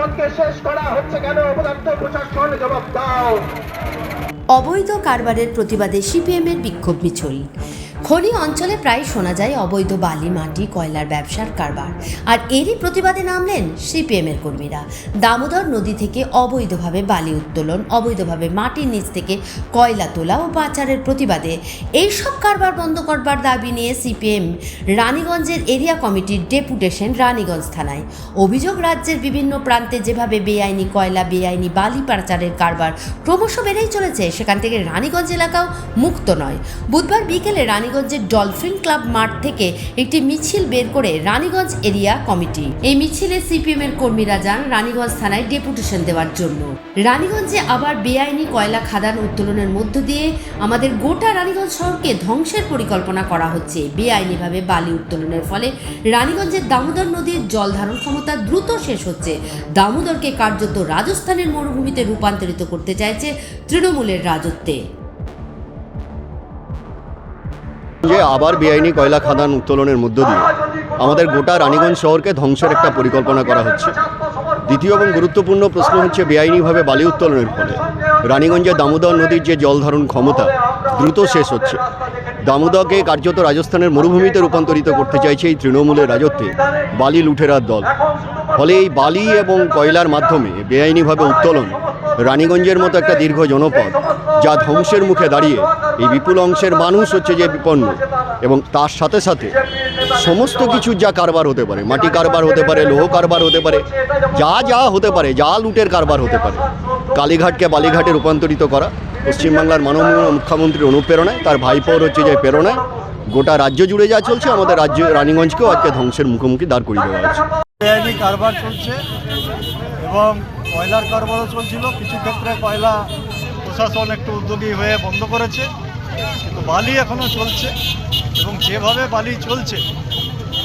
রানীগঞ্জকে শেষ করা হচ্ছে কেন? অবদার্থ প্রশাসন জবাব দাও। অবৈধ কারবারের প্রতিবাদে সিপিএমের বিক্ষোভ মিছিল। খনি অঞ্চলে প্রায় শোনা যায় অবৈধ বালি, মাটি, কয়লার ব্যবসার কারবার, আর এরই প্রতিবাদে নামলেন সিপিএমের কর্মীরা। দামোদর নদী থেকে অবৈধভাবে বালি উত্তোলন, অবৈধভাবে মাটির নিচ থেকে কয়লা তোলা ও পাচারের প্রতিবাদে এইসব কারবার বন্ধ করবার দাবি নিয়ে সিপিএম রানীগঞ্জের এরিয়া কমিটির ডেপুটেশন রানীগঞ্জ থানায়। অভিযোগ, রাজ্যের বিভিন্ন প্রান্তে যেভাবে বেআইনি কয়লা, বেআইনি বালি পাচারের কারবার ক্রমশ বেড়েই চলেছে, সেখান থেকে রানীগঞ্জ এলাকাও মুক্ত নয়। বুধবার বিকেলে রানীগঞ্জের ডলফিন ক্লাব মাঠ থেকে একটি মিছিল বের করে রানীগঞ্জ এরিয়া কমিটি। এই মিছিলে সিপিএম এর কর্মীরা যান রানীগঞ্জ থানায় ডেপুটেশন দেওয়ার জন্য। রানীগঞ্জে আবার বেআইনি কয়লা খাদান উত্তোলনের মধ্য দিয়ে আমাদের গোটা রানীগঞ্জ শহরকে ধ্বংসের পরিকল্পনা করা হচ্ছে। বেআইনিভাবে বালি উত্তোলনের ফলে রানীগঞ্জের দামোদর নদীর জল ধারণ ক্ষমতা দ্রুত শেষ হচ্ছে। দামোদরকে কার্যত রাজস্থানের মরুভূমিতে রূপান্তরিত করতে চাইছে তৃণমূলের রাজত্বে। যে আবার বেআইনি কয়লা খাদান উত্তোলনের মধ্য দিয়ে আমাদের গোটা রানীগঞ্জ শহরকে ধ্বংসের একটা পরিকল্পনা করা হচ্ছে। দ্বিতীয় এবং গুরুত্বপূর্ণ প্রশ্ন হচ্ছে, বেআইনিভাবে বালি উত্তোলনের ফলে রানীগঞ্জের দামোদর নদীর যে জল ধারণ ক্ষমতা দ্রুত শেষ হচ্ছে। দামোদরকে কার্যত রাজস্থানের মরুভূমিতে রূপান্তরিত করতে চাইছে এই তৃণমূলের রাজত্বে বালি লুঠেরার দল। ফলে এই বালি এবং কয়লার মাধ্যমে বেআইনিভাবে উত্তোলন রানীগঞ্জের মতো একটা দীর্ঘ জনপদ, যা ধ্বংসের মুখে দাঁড়িয়ে এই বিপুল অংশের মানুষ হচ্ছে যে বিপন্ন, এবং তার সাথে সাথে সমস্ত কিছু যা কারবার হতে পারে, মাটি কারবার হতে পারে, লৌহ কারবার হতে পারে, যা হতে পারে, যা লুটের কারবার হতে পারে, কালীঘাটকে বালিঘাটে রূপান্তরিত করা পশ্চিমবাংলার মাননীয় মুখ্যমন্ত্রীর অনুপ্রেরণায়, তার ভাইপোর হচ্ছে যে প্রেরণায় গোটা রাজ্য জুড়ে যা চলছে, আমাদের রাজ্য রানীগঞ্জকেও আজকে ধ্বংসের মুখোমুখি দাঁড় করিয়ে দেওয়া হচ্ছে। বেআইনি কারবার চলছে এবং কয়লার কারবারও চলছিল। কিছু ক্ষেত্রে কয়লা প্রশাসন একটু উদ্যোগী হয়ে বন্ধ করেছে, কিন্তু বালি এখনও চলছে, এবং যেভাবে বালি চলছে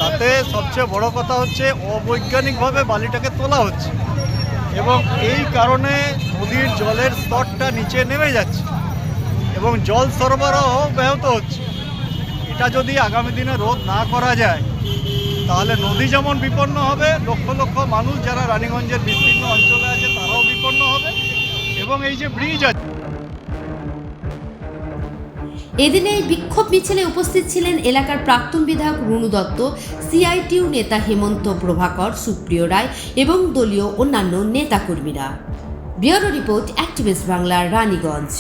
তাতে সবচেয়ে বড় কথা হচ্ছে অবৈজ্ঞানিকভাবে বালিটাকে তোলা হচ্ছে, এবং এই কারণে নদীর জলের স্তরটা নিচে নেমে যাচ্ছে এবং জল সরবরাহ ব্যাহত হচ্ছে। এটা যদি আগামী দিনে রোধ না করা যায় তাহলে নদী যেমন বিপন্ন হবে, লক্ষ লক্ষ মানুষ যারা রানীগঞ্জের বিস্তীর্ণ অঞ্চলে আছে তারাও বিপন্ন হবে, এবং এই যে ব্রিজ আছে। এদিন এই বিক্ষোভ মিছিলে উপস্থিত ছিলেন এলাকার প্রাক্তন বিধায়ক রুনু দত্ত, সিআইটিউ নেতা হেমন্ত প্রভাকর, সুপ্রিয় রায় এবং দলীয় অন্যান্য নেতাকর্মীরা। Bureau report, activist Bangla, Raniganj.